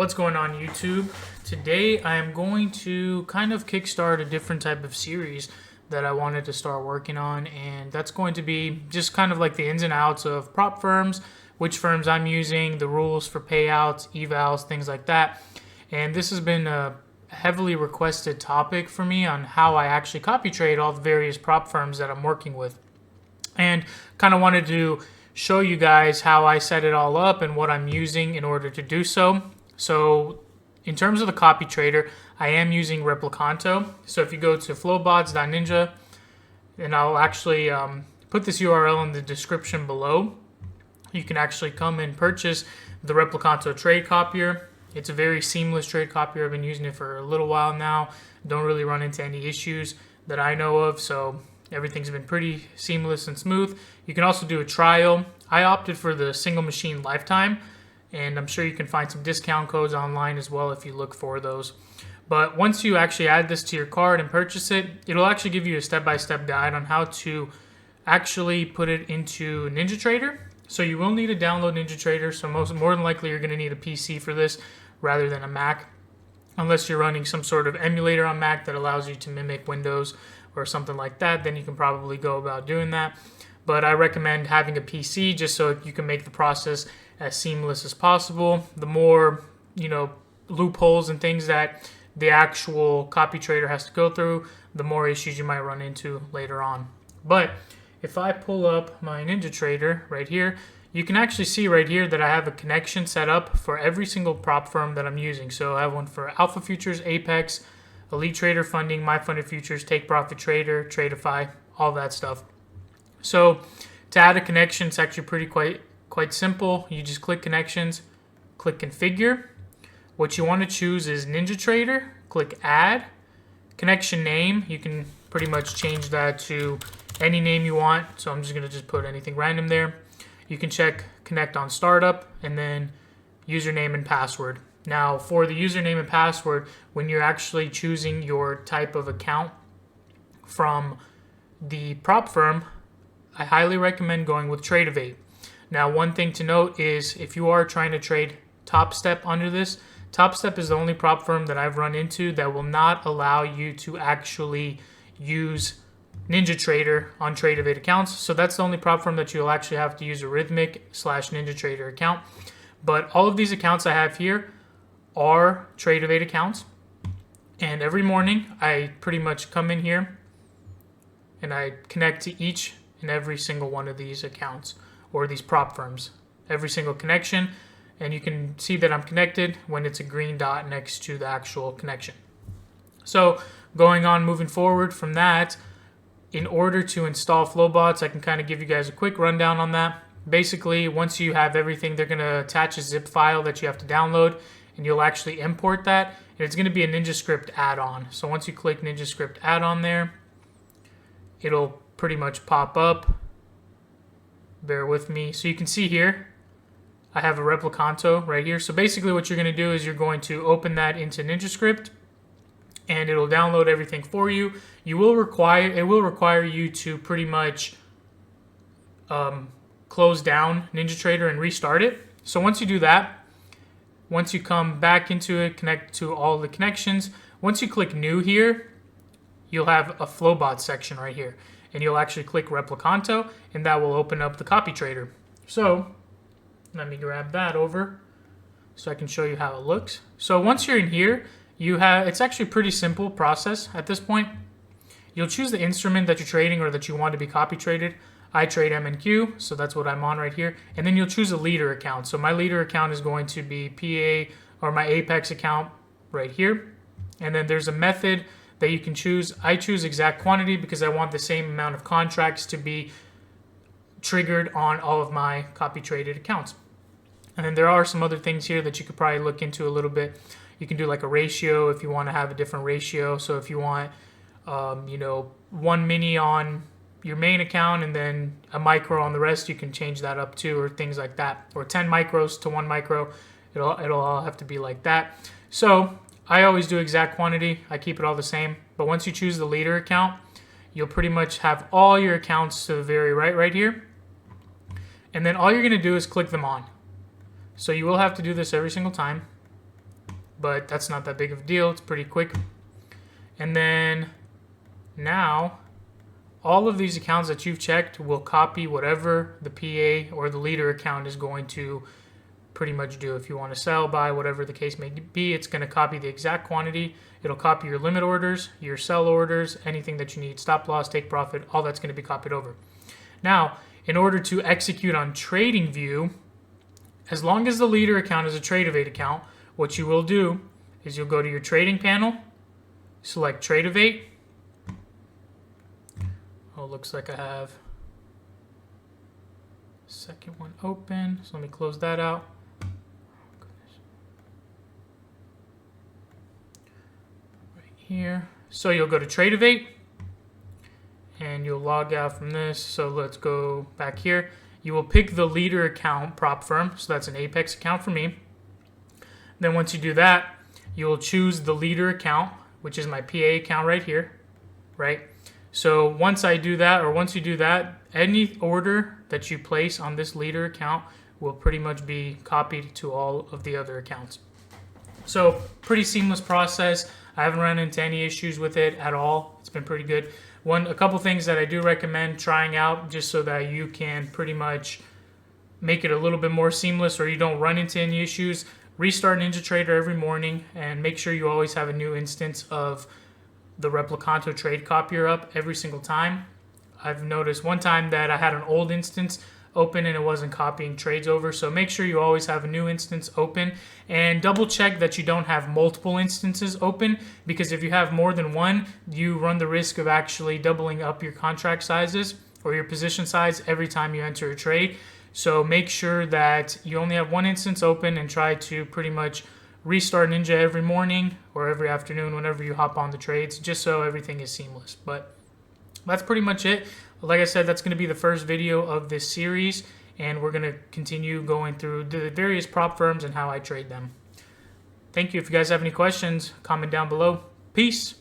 What's going on, YouTube? Today I am going to kind of kickstart a different type of series that I wanted to start working on, and that's going to be just kind of like the ins and outs of prop firms, which firms I'm using, the rules for payouts, evals, things like that. And this has been a heavily requested topic for me on how I actually copy trade all the various prop firms that I'm working with, and kind of wanted to show you guys how I set it all up and what I'm using in order to do so. So in terms of the copy trader, I am using Replikanto. So if you go to flowbots.ninja, and I'll actually put this URL in the description below, you can actually come and purchase the Replikanto trade copier. It's a very seamless trade copier. I've been using it for a little while now. Don't really run into any issues that I know of, so everything's been pretty seamless and smooth. You can also do a trial. I opted for the single machine lifetime, and I'm sure you can find some discount codes online as well if you look for those. But once you actually add this to your card and purchase it, it'll actually give you a step-by-step guide on how to actually put it into NinjaTrader. So you will need to download NinjaTrader, so more than likely you're going to need a PC for this rather than a Mac, unless you're running some sort of emulator on Mac that allows you to mimic Windows or something like that. Then you can probably go about doing that. But I recommend having a PC just so you can make the process as seamless as possible. The more, loopholes and things that the actual copy trader has to go through, the more issues you might run into later on. But if I pull up my NinjaTrader right here, you can actually see right here that I have a connection set up for every single prop firm that I'm using. So I have one for Alpha Futures, Apex, Elite Trader Funding, My Funded Futures, Take Profit Trader, Tradeify, all that stuff. So to add a connection, it's actually quite simple. You just click Connections, click Configure. What you want to choose is NinjaTrader. Click Add. Connection name, you can pretty much change that to any name you want. So I'm just going to put anything random there. You can check Connect on Startup, and then username and password. Now for the username and password, when you're actually choosing your type of account from the prop firm, I highly recommend going with Tradezella. Now, one thing to note is if you are trying to trade Top Step under this, Top Step is the only prop firm that I've run into that will not allow you to actually use NinjaTrader on Tradezella accounts. So that's the only prop firm that you'll actually have to use a Rhythmic/NinjaTrader account. But all of these accounts I have here are Tradezella accounts. And every morning I pretty much come in here and I connect to each and every single one of these accounts or these prop firms, every single connection, and you can see that I'm connected when it's a green dot next to the actual connection. So moving forward from that, in order to install Flowbots, I can kind of give you guys a quick rundown on that. Basically, once you have everything, they're going to attach a zip file that you have to download, and you'll actually import that, and it's going to be a NinjaScript add-on. So once you click NinjaScript add-on there, it'll pretty much pop up. Bear with me. So you can see here, I have a Replikanto right here. So basically what you're going to do is you're going to open that into NinjaScript, and it'll download everything for you. It will require you to pretty much close down NinjaTrader and restart it. So once you do that, once you come back into it, connect to all the connections, once you click New here, you'll have a Flowbot section right here. And you'll actually click Replikanto, and that will open up the copy trader. So let me grab that over so I can show you how it looks. So once you're in here, it's actually a pretty simple process at this point. You'll choose the instrument that you're trading or that you want to be copy traded. I trade MNQ, so that's what I'm on right here. And then you'll choose a leader account. So my leader account is going to be PA, or my Apex account right here. And then there's a method that you can choose. I choose exact quantity because I want the same amount of contracts to be triggered on all of my copy traded accounts. And then there are some other things here that you could probably look into a little bit. You can do like a ratio if you want to have a different ratio. So if you want, 1 mini on your main account and then a micro on the rest, you can change that up too, or things like that. Or 10 micros to 1 micro. It'll all have to be like that. So I always do exact quantity. I keep it all the same. But once you choose the leader account, you'll pretty much have all your accounts to the very right here. And then all you're going to do is click them on. So you will have to do this every single time. but that's not that big of a deal. It's pretty quick. And then now all of these accounts that you've checked will copy whatever the PA or the leader account is going to pretty much do. If you want to sell, buy, whatever the case may be, it's going to copy the exact quantity. It'll copy your limit orders, your sell orders, anything that you need, stop loss, take profit, all that's going to be copied over. Now, in order to execute on TradingView, as long as the leader account is a Tradevate account, what you will do is you'll go to your trading panel, select Tradevate. Oh, looks like I have a second one open, so let me close that out. Right here. So you'll go to Tradevate, and you'll log out from this. So let's go back here. You will pick the leader account, prop firm, so that's an Apex account for me. Then once you do that, you will choose the leader account, which is my PA account right here, right? So once I do that, or once you do that, any order that you place on this leader account will pretty much be copied to all of the other accounts. So pretty seamless process. I haven't run into any issues with it at all. It's been pretty good. A couple things that I do recommend trying out just so that you can pretty much make it a little bit more seamless or you don't run into any issues. Restart NinjaTrader every morning and make sure you always have a new instance of the Replikanto trade copier up every single time. I've noticed one time that I had an old instance open and it wasn't copying trades over, so make sure you always have a new instance open and double check that you don't have multiple instances open, because if you have more than one, you run the risk of actually doubling up your contract sizes or your position size every time you enter a trade. So make sure that you only have one instance open and try to pretty much restart Ninja every morning or every afternoon whenever you hop on the trades, just so everything is seamless. But that's pretty much it. Like I said, that's going to be the first video of this series, and we're going to continue going through the various prop firms and how I trade them. Thank you. If you guys have any questions, comment down below. Peace.